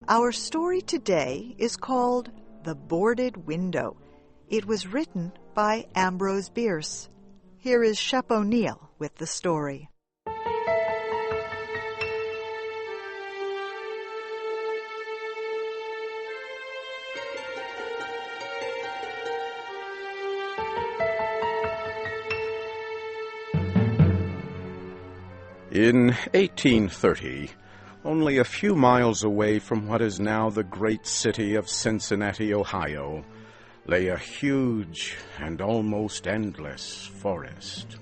Our story today is called The Boarded Window. It was written by Ambrose Bierce. Here is Shep O'Neill with the story. In 1830, only a few miles away from what is now the great city of Cincinnati, Ohio, lay a huge and almost endless forest.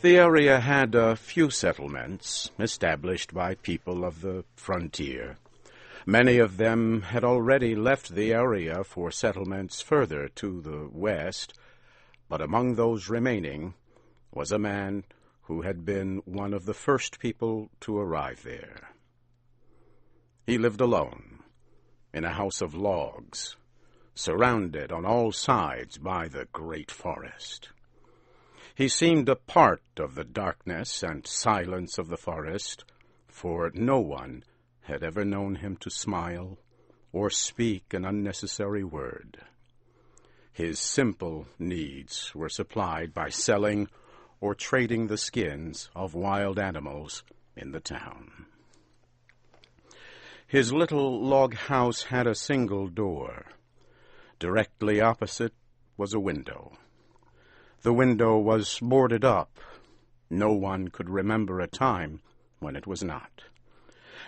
The area had a few settlements established by people of the frontier. Many of them had already left the area for settlements further to the west, but among those remaining was a man who had been one of the first people to arrive there. He lived alone, in a house of logs, surrounded on all sides by the great forest. He seemed a part of the darkness and silence of the forest, for no one had ever known him to smile or speak an unnecessary word. His simple needs were supplied by selling or trading the skins of wild animals in the town. His little log house had a single door. Directly opposite was a window. The window was boarded up. No one could remember a time when it was not,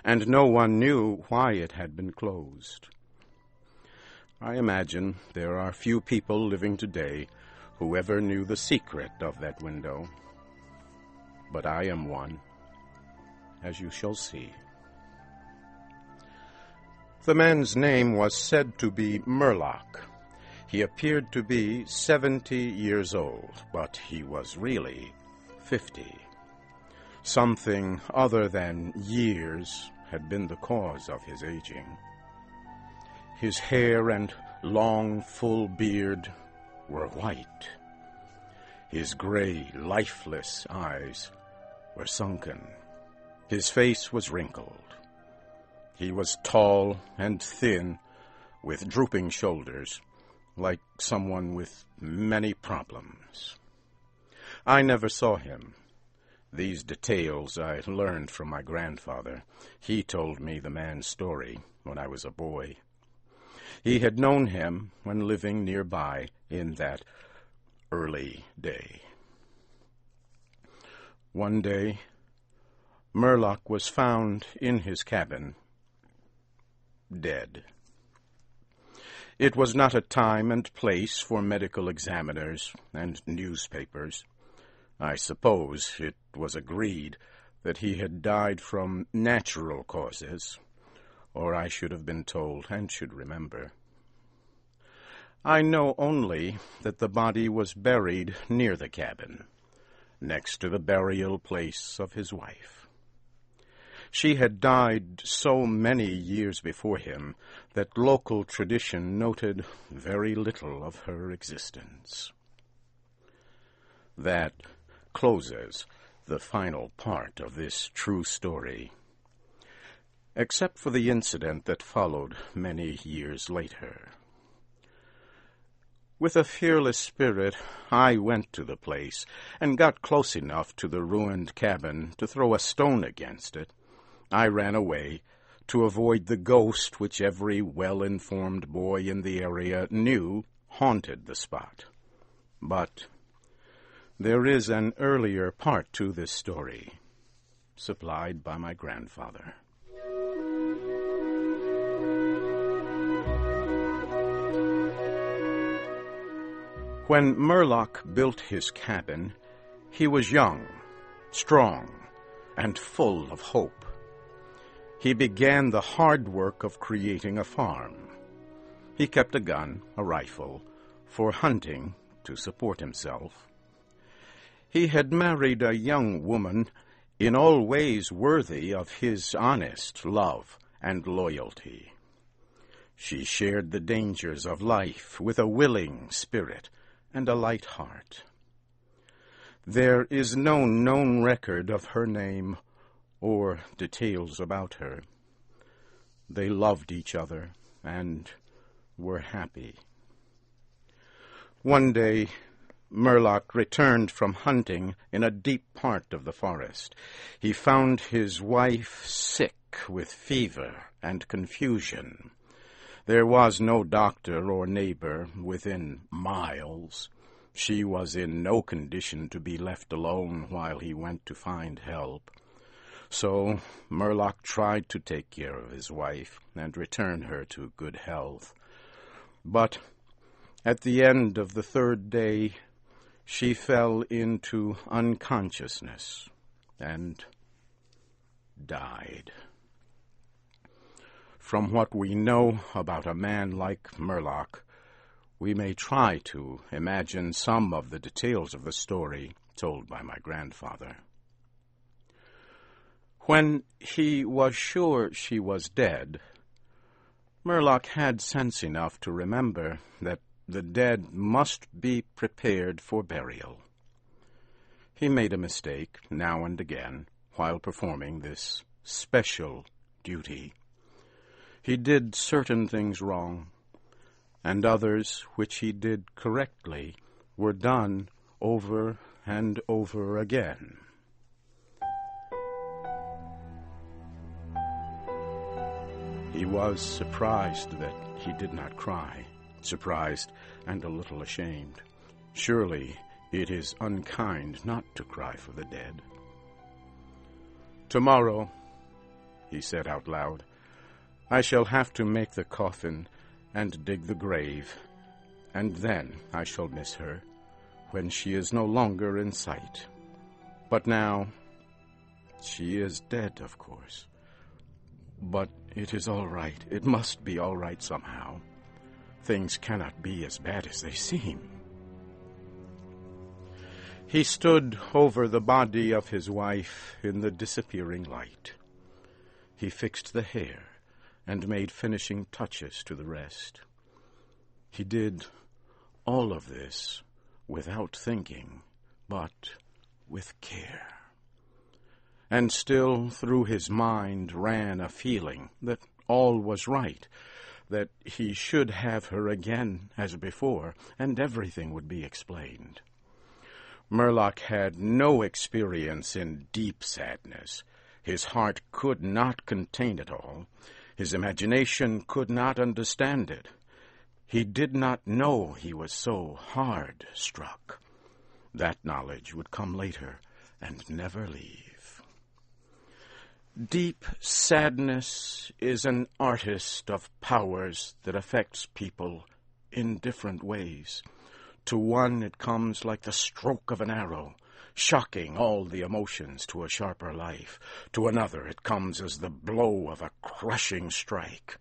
and no one knew why it had been closed. I imagine there are few people living today who ever knew the secret of that window. But I am one, as you shall see. The man's name was said to be Murlock. He appeared to be 70 years old, but he was really 50. Something other than years had been the cause of his aging. His hair and long, full beard were white. His gray, lifeless eyes were sunken. His face was wrinkled. He was tall and thin, with drooping shoulders, like someone with many problems. I never saw him. These details I learned from my grandfather. He told me the man's story when I was a boy. He had known him when living nearby in that early day. One day, Murlock was found in his cabin, dead. It was not a time and place for medical examiners and newspapers. I suppose it was agreed that he had died from natural causes, or I should have been told and should remember. I know only that the body was buried near the cabin, next to the burial place of his wife. She had died so many years before him that local tradition noted very little of her existence. That closes the final part of this true story, except for the incident that followed many years later. With a fearless spirit, I went to the place and got close enough to the ruined cabin to throw a stone against it. I ran away to avoid the ghost which every well-informed boy in the area knew haunted the spot. But there is an earlier part to this story, supplied by my grandfather. When Murlock built his cabin, he was young, strong, and full of hope. He began the hard work of creating a farm. He kept a gun, a rifle, for hunting to support himself. He had married a young woman in all ways worthy of his honest love and loyalty. She shared the dangers of life with a willing spirit and a light heart. There is no known record of her name or details about her. They loved each other and were happy. One day, Murlock returned from hunting in a deep part of the forest. He found his wife sick with fever and confusion. There was no doctor or neighbor within miles. She was in no condition to be left alone while he went to find help. So Murlock tried to take care of his wife and return her to good health. But at the end of the third day, she fell into unconsciousness and died. From what we know about a man like Murlock, we may try to imagine some of the details of the story told by my grandfather. When he was sure she was dead, Murlock had sense enough to remember that the dead must be prepared for burial. He made a mistake now and again while performing this special duty. He did certain things wrong, and others which he did correctly were done over and over again. He was surprised that he did not cry, surprised and a little ashamed. Surely it is unkind not to cry for the dead. "Tomorrow," he said out loud, "I shall have to make the coffin and dig the grave, and then I shall miss her when she is no longer in sight. But now, she is dead, of course. But it is all right. It must be all right somehow. Things cannot be as bad as they seem." He stood over the body of his wife in the disappearing light. He fixed the hair and made finishing touches to the rest. He did all of this without thinking, but with care. And still through his mind ran a feeling that all was right, that he should have her again as before, and everything would be explained. Murlock had no experience in deep sadness. His heart could not contain it all. His imagination could not understand it. He did not know he was so hard struck. That knowledge would come later and never leave. Deep sadness is an artist of powers that affects people in different ways. To one it comes like the stroke of an arrow, shocking all the emotions to a sharper life. To another it comes as the blow of a crushing strike.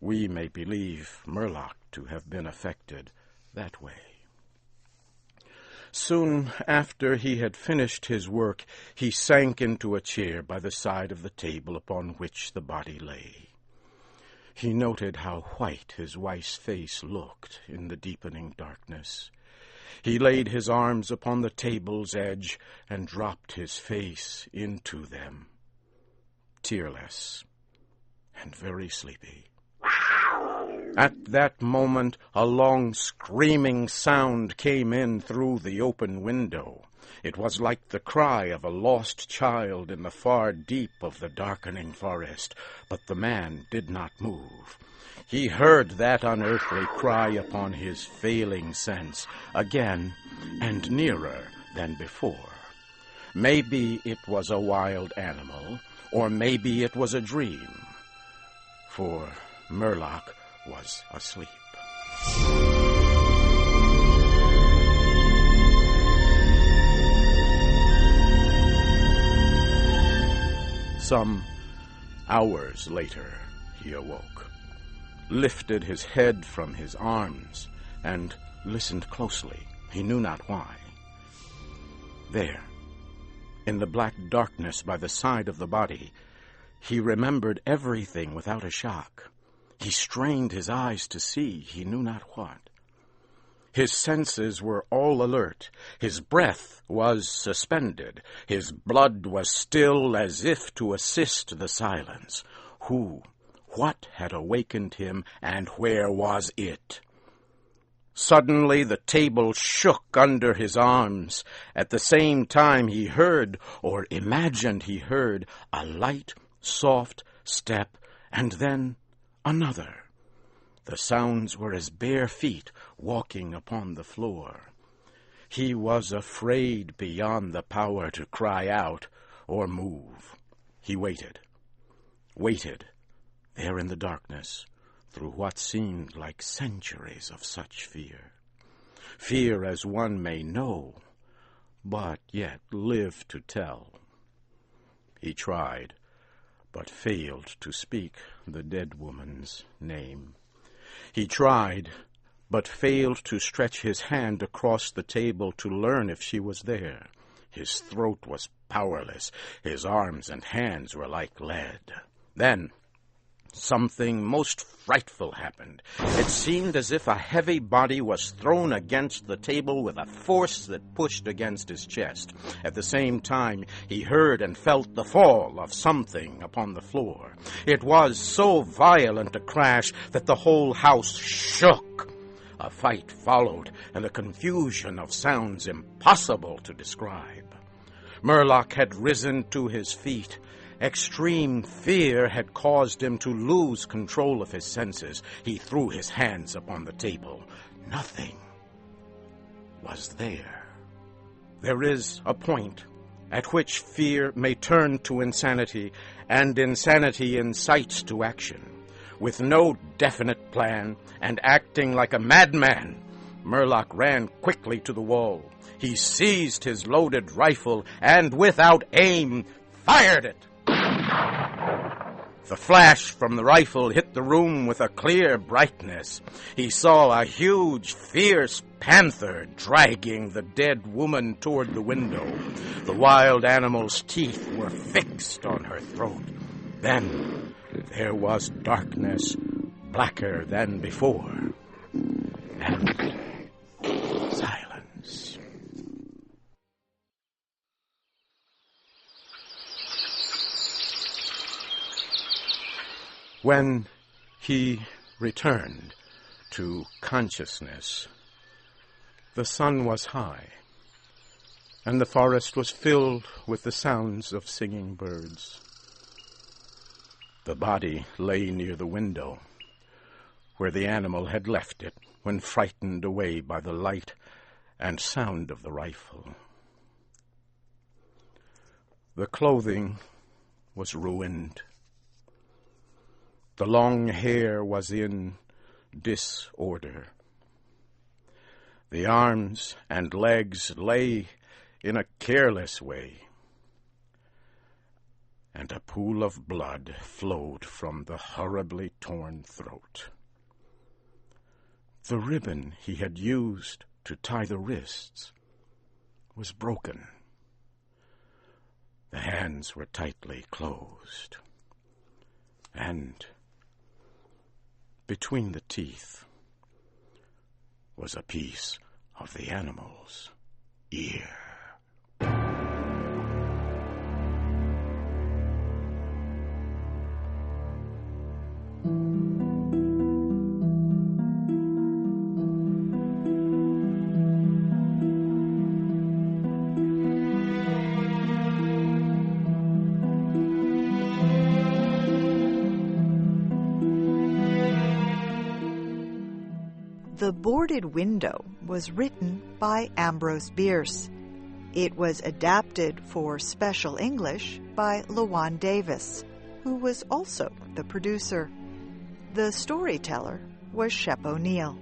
We may believe Murlock to have been affected that way. Soon after he had finished his work, he sank into a chair by the side of the table upon which the body lay. He noted how white his wife's face looked in the deepening darkness. He laid his arms upon the table's edge and dropped his face into them, tearless and very sleepy. At that moment, a long screaming sound came in through the open window. It was like the cry of a lost child in the far deep of the darkening forest, but the man did not move. He heard that unearthly cry upon his failing sense, again and nearer than before. Maybe it was a wild animal, or maybe it was a dream, for Murlock was asleep. Some hours later, he awoke, lifted his head from his arms, and listened closely. He knew not why. There, in the black darkness by the side of the body, he remembered everything without a shock. He strained his eyes to see he knew not what. His senses were all alert. His breath was suspended. His blood was still as if to assist the silence. Who What had awakened him, and where was it? Suddenly the table shook under his arms. At the same time he heard, or imagined he heard, a light, soft step, and then another. The sounds were as bare feet walking upon the floor. He was afraid beyond the power to cry out or move. He waited, there in the darkness, through what seemed like centuries of such fear. Fear as one may know, but yet live to tell. He tried, but failed to speak the dead woman's name. He tried, but failed to stretch his hand across the table to learn if she was there. His throat was powerless. His arms and hands were like lead. Then something most frightful happened. It seemed as if a heavy body was thrown against the table with a force that pushed against his chest. At the same time, he heard and felt the fall of something upon the floor. It was so violent a crash that the whole house shook. A fight followed, and a confusion of sounds impossible to describe. Murlock had risen to his feet. Extreme fear had caused him to lose control of his senses. He threw his hands upon the table. Nothing was there. There is a point at which fear may turn to insanity, and insanity incites to action. With no definite plan, and acting like a madman, Murlock ran quickly to the wall. He seized his loaded rifle, and without aim, fired it. The flash from the rifle hit the room with a clear brightness. He saw a huge, fierce panther dragging the dead woman toward the window. The wild animal's teeth were fixed on her throat. Then there was darkness, blacker than before, and silence. When he returned to consciousness, the sun was high, and the forest was filled with the sounds of singing birds. The body lay near the window, where the animal had left it when frightened away by the light and sound of the rifle. The clothing was ruined. The long hair was in disorder. The arms and legs lay in a careless way, and a pool of blood flowed from the horribly torn throat. The ribbon he had used to tie the wrists was broken. The hands were tightly closed, and between the teeth was a piece of the animal's ear. The Boarded Window was written by Ambrose Bierce. It was adapted for Special English by Lawan Davis, who was also the producer. The storyteller was Shep O'Neill.